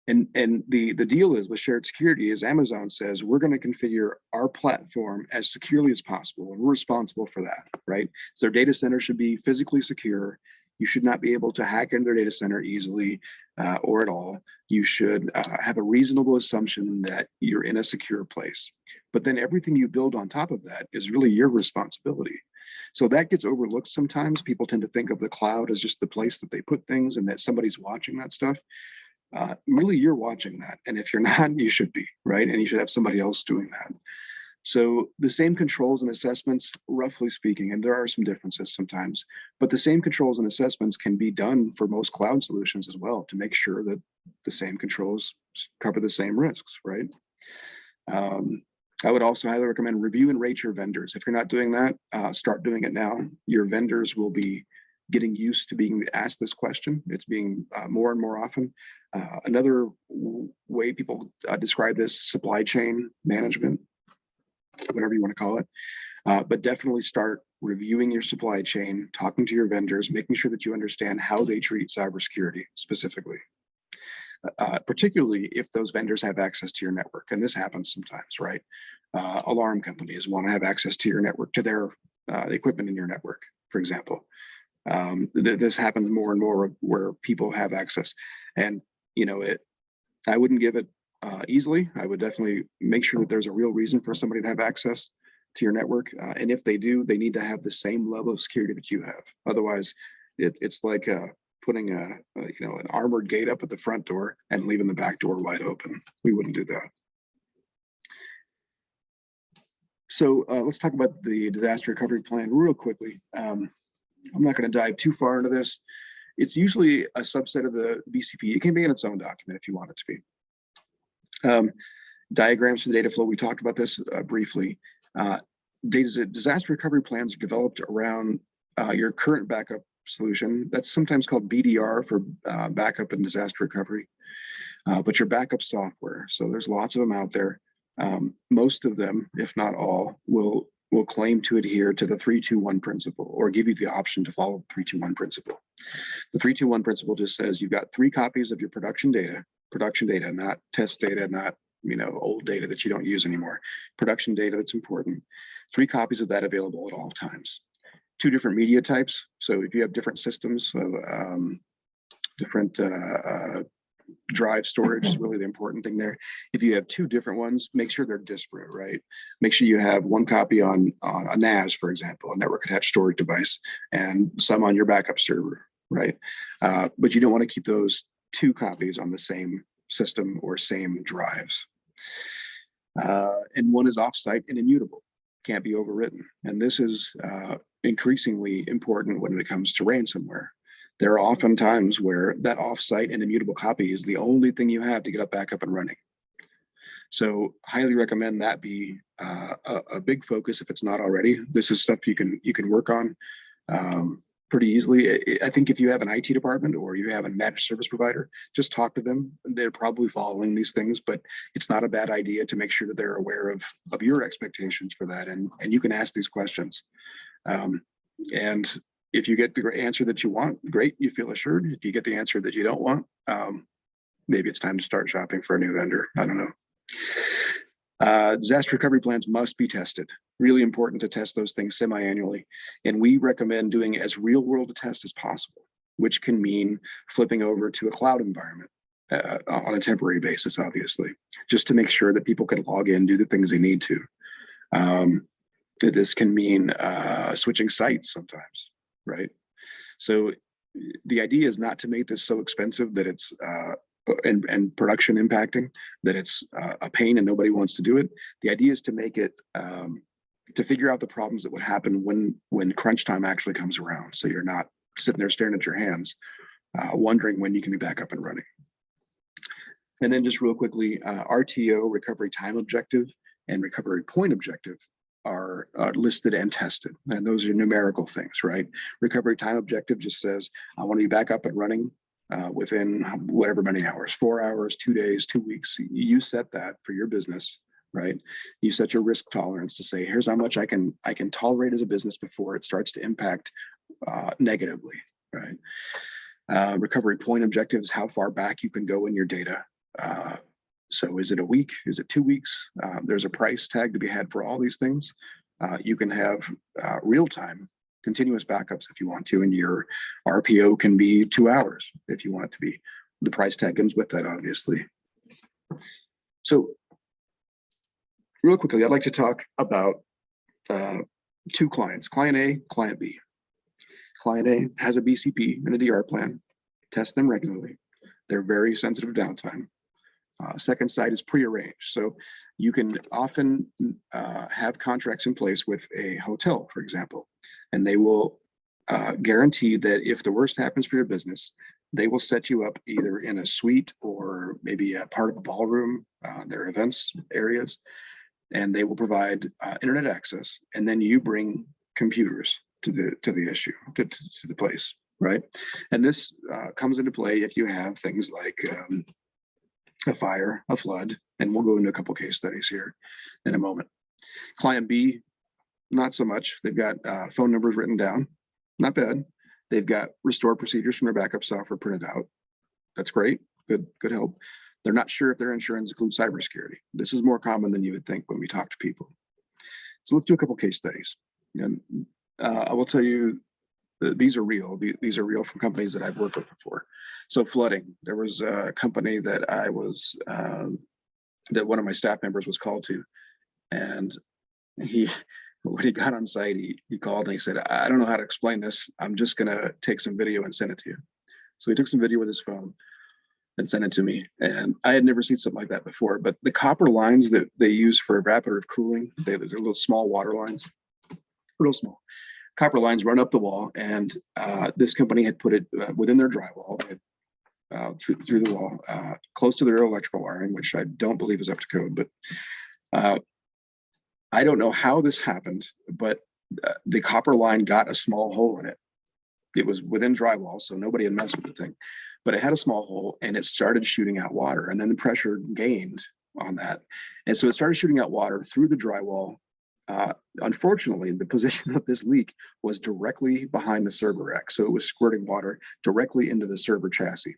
And the deal is with shared security is Amazon says, we're going to configure our platform as securely as possible. And we're responsible for that, right? So their data center should be physically secure. You should not be able to hack into their data center easily or at all. You should have a reasonable assumption that you're in a secure place. But then everything you build on top of that is really your responsibility. So that gets overlooked sometimes. People tend to think of the cloud as just the place that they put things and that somebody's watching that stuff. Really, you're watching that. And if you're not, you should be, right? And you should have somebody else doing that. So the same controls and assessments, roughly speaking, and there are some differences sometimes, but the same controls and assessments can be done for most cloud solutions as well to make sure that the same controls cover the same risks, right? I would also highly recommend review and rate your vendors. If you're not doing that, start doing it now. Your vendors will be getting used to being asked this question. It's being more and more often. Another way people describe this, supply chain management, whatever you want to call it. But definitely start reviewing your supply chain, talking to your vendors, making sure that you understand how they treat cybersecurity specifically. Particularly if those vendors have access to your network. And this happens sometimes, right? Alarm companies want to have access to your network, to their equipment in your network, for example. This happens more and more where people have access. And, you know, I wouldn't give it easily. I would definitely make sure that there's a real reason for somebody to have access to your network. And if they do, they need to have the same level of security that you have. Otherwise, it's like putting an armored gate up at the front door and leaving the back door wide open. We wouldn't do that. So let's talk about the disaster recovery plan real quickly. I'm not going to dive too far into this. It's usually a subset of the BCP. It can be in its own document if you want it to be. Diagrams for the data flow. We talked about this briefly. Disaster recovery plans are developed around your current backup solution. That's sometimes called BDR for backup and disaster recovery, but your backup software. So there's lots of them out there. Most of them, if not all, will claim to adhere to the 3-2-1 principle or give you the option to follow the 3-2-1 principle. The 3-2-1 principle just says you've got 3 copies of your production data, not test data, not old data that you don't use anymore. Production data that's important. 3 copies of that available at all times. 2 different media types. So if you have different systems of different drive storage is really the important thing there. If you have 2 different ones, make sure they're disparate, right? Make sure you have 1 copy on a NAS, for example, a network attached storage device, and some on your backup server, right? But you don't want to keep those 2 copies on the same system or same drives. And one is offsite and immutable, can't be overwritten. And this is increasingly important when it comes to ransomware. There are often times where that offsite and immutable copy is the only thing you have to get it back up and running. So highly recommend that be a big focus if it's not already. This is stuff you can work on pretty easily. I think if you have an IT department or you have a managed service provider, just talk to them. They're probably following these things, but it's not a bad idea to make sure that they're aware of your expectations for that. And you can ask these questions. And if you get the answer that you want, great, you feel assured. If you get the answer that you don't want, maybe it's time to start shopping for a new vendor. I don't know. Disaster recovery plans must be tested. Really important to test those things semi-annually. And we recommend doing as real world a test as possible, which can mean flipping over to a cloud environment on a temporary basis, obviously, just to make sure that people can log in, do the things they need to. This can mean switching sites sometimes, right? So the idea is not to make this so expensive that it's and production impacting, that it's a pain and nobody wants to do it. The idea is to make it to figure out the problems that would happen when crunch time actually comes around. So you're not sitting there staring at your hands, wondering when you can be back up and running. And then just real quickly, RTO, recovery time objective, and recovery point objective are listed and tested. And those are numerical things, right? Recovery time objective just says, I want to be back up and running within whatever many hours, 4 hours, 2 days, 2 weeks. You set that for your business, right? You set your risk tolerance to say, here's how much I can tolerate as a business before it starts to impact negatively, right? Recovery point objectives, how far back you can go in your data. So is it a week? Is it 2 weeks? There's a price tag to be had for all these things. You can have real-time continuous backups if you want to, and your RPO can be 2 hours if you want it to be. The price tag comes with that, obviously. So real quickly, I'd like to talk about two clients, client A, client B. Client A has a BCP and a DR plan, test them regularly. They're very sensitive to downtime. Second side is prearranged. So you can often have contracts in place with a hotel, for example, and they will guarantee that if the worst happens for your business, they will set you up either in a suite or maybe a part of the ballroom, their events areas, and they will provide internet access. And then you bring computers to the issue, to the place, right? And this comes into play if you have things like a fire, a flood, and we'll go into a couple case studies here in a moment. Client B, not so much. They've got phone numbers written down, not bad. They've got restore procedures from their backup software printed out. That's great, good help. They're not sure if their insurance includes cybersecurity. This is more common than you would think when we talk to people. So let's do a couple case studies. And I will tell you, these are real. These are real from companies that I've worked with before. So flooding, there was a company that I was, that one of my staff members was called to, and when he got on site, he called and he said, I don't know how to explain this. I'm just gonna take some video and send it to you. So he took some video with his phone and sent it to me. And I had never seen something like that before, but the copper lines that they use for evaporative cooling, they're little small water lines, real small. Copper lines run up the wall, and this company had put it within their drywall, through the wall, close to their electrical wiring, which I don't believe is up to code. But I don't know how this happened, but the copper line got a small hole in it. It was within drywall, so nobody had messed with the thing, but it had a small hole, and it started shooting out water, and then the pressure gained on that, and so it started shooting out water through the drywall. Unfortunately, the position of this leak was directly behind the server rack, so it was squirting water directly into the server chassis.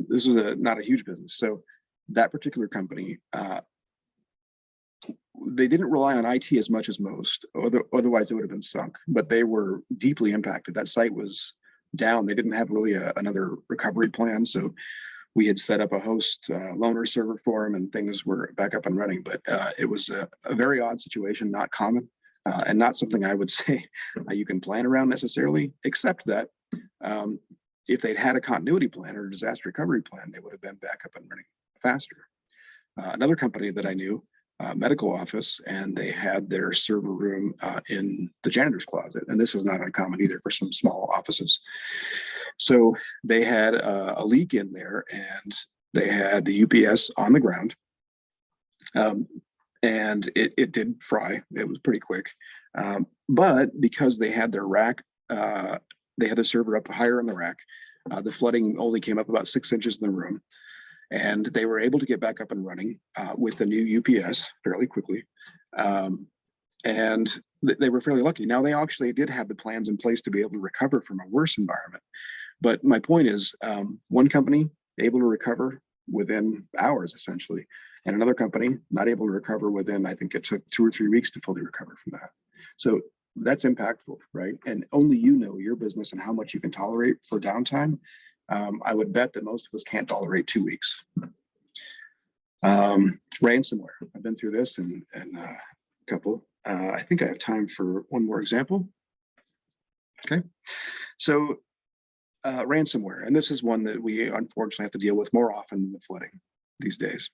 This was not a huge business, so that particular company, they didn't rely on IT as much as most, otherwise it would have been sunk, but they were deeply impacted. That site was down. They didn't have really another recovery plan, so we had set up a host loaner server for them, and things were back up and running. But it was a very odd situation, not common, and not something I would say you can plan around necessarily, except that if they'd had a continuity plan or a disaster recovery plan, they would have been back up and running faster. Another company that I knew, medical office, and they had their server room in the janitor's closet, and this was not uncommon either for some small offices. So they had a leak in there, and they had the UPS on the ground, and it did fry. It was pretty quick, but because they had their rack, they had the server up higher in the rack, the flooding only came up about 6 inches in the room, and they were able to get back up and running with the new UPS fairly quickly. And they were fairly lucky. Now, they actually did have the plans in place to be able to recover from a worse environment. But my point is, one company able to recover within hours, essentially, and another company not able to recover within, I think it took 2 or 3 weeks to fully recover from that. So that's impactful, right? And only you know your business and how much you can tolerate for downtime. I would bet that most of us can't tolerate 2 weeks. Ransomware. I've been through this and a couple. I think I have time for one more example. Okay, so ransomware, and this is one that we unfortunately have to deal with more often than the flooding these days.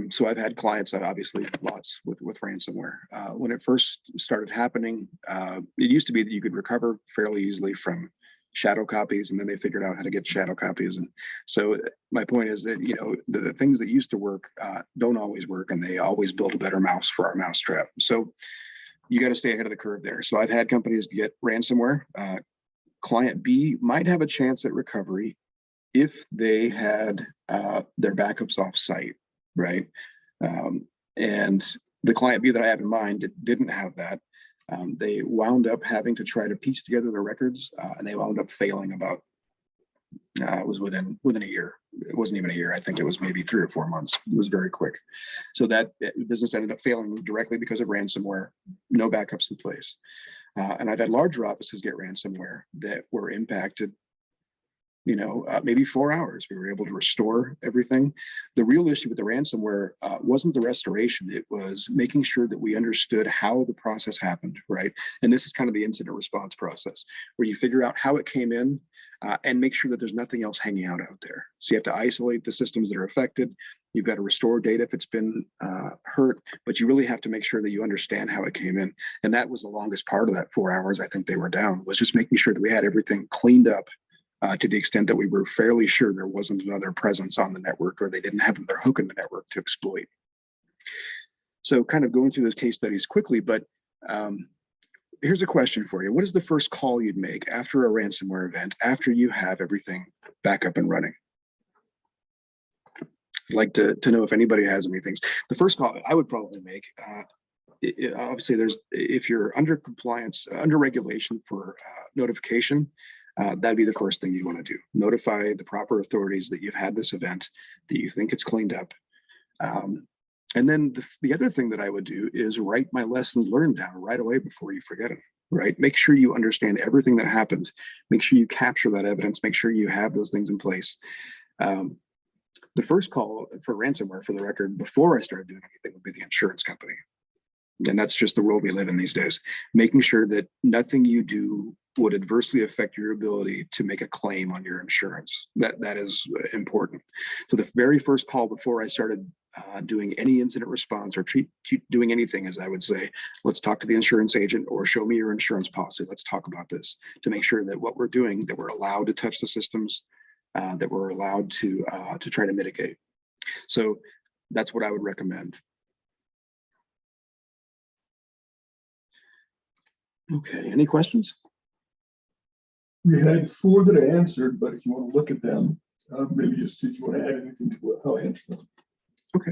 So I've had clients, obviously, lots with ransomware. When it first started happening, it used to be that you could recover fairly easily from shadow copies, and then they figured out how to get shadow copies. And so my point is that, you know, the things that used to work don't always work, and they always build a better mouse for our mousetrap. So you got to stay ahead of the curve there. So I've had companies get ransomware. Client B might have a chance at recovery if they had their backups off site, right? And the client B that I have in mind didn't have that. They wound up having to try to piece together their records, and they wound up failing about, it was within a year. It wasn't even a year. I think it was maybe 3 or 4 months. It was very quick. So that business ended up failing directly because of ransomware, no backups in place. And I've had larger offices get ransomware that were impacted, you know, maybe 4 hours. We were able to restore everything. The real issue with the ransomware wasn't the restoration. It was making sure that we understood how the process happened, right? And this is kind of the incident response process, where you figure out how it came in and make sure that there's nothing else hanging out there. So you have to isolate the systems that are affected. You've got to restore data if it's been hurt, but you really have to make sure that you understand how it came in. And that was the longest part of that 4 hours I think they were down, was just making sure that we had everything cleaned up to the extent that we were fairly sure there wasn't another presence on the network, or they didn't have their hook in the network to exploit. So kind of going through those case studies quickly, but here's a question for you. What is the first call you'd make after a ransomware event, after you have everything back up and running? I'd like to know if anybody has any things. The first call I would probably make, obviously if you're under compliance, under regulation for notification, that'd be the first thing you want to do. Notify the proper authorities that you've had this event, that you think it's cleaned up. And then the other thing that I would do is write my lessons learned down right away before you forget them, right? Make sure you understand everything that happened. Make sure you capture that evidence. Make sure you have those things in place. The first call for ransomware, for the record, before I started doing anything, would be the insurance company. And that's just the world we live in these days. Making sure that nothing you do would adversely affect your ability to make a claim on your insurance. That is important. So the very first call before I started doing any incident response or doing anything is, I would say, let's talk to the insurance agent, or show me your insurance policy. Let's talk about this, to make sure that what we're doing, that we're allowed to touch the systems, that we're allowed to try to mitigate. So that's what I would recommend. Okay, any questions? We had 4 that I answered, but if you want to look at them, maybe just see if you want to add anything to how I answered them. Okay.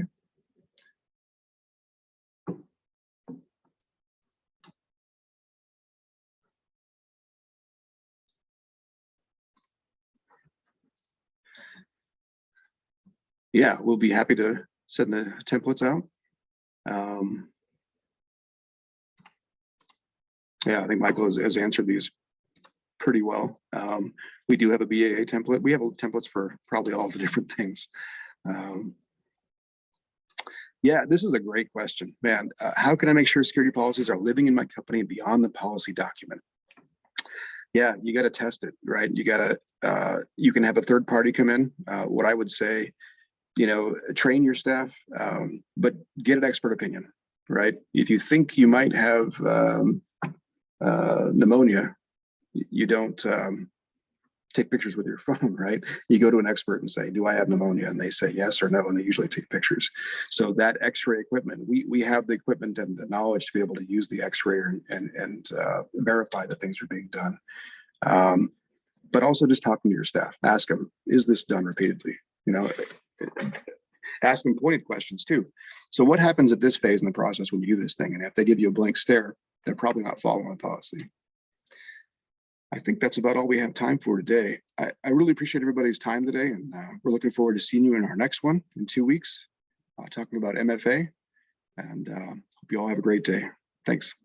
Yeah, we'll be happy to send the templates out. Yeah, I think Michael has answered these pretty well. We do have a BAA template. We have templates for probably all the different things. Yeah, this is a great question, man. How can I make sure security policies are living in my company beyond the policy document? Yeah, you got to test it, right? You got to, you can have a third party come in. What I would say, you know, train your staff, but get an expert opinion, right? If you think you might have pneumonia, you don't take pictures with your phone, right? You go to an expert and say, do I have pneumonia? And they say yes or no, and they usually take pictures. So that x-ray equipment, we have the equipment and the knowledge to be able to use the x-ray and verify that things are being done. But also just talking to your staff, ask them, is this done repeatedly? You know, ask them pointed questions too. So what happens at this phase in the process when you do this thing? And if they give you a blank stare, they're probably not following the policy. I think that's about all we have time for today. I really appreciate everybody's time today, and we're looking forward to seeing you in our next one in 2 weeks, talking about MFA, and hope you all have a great day. Thanks.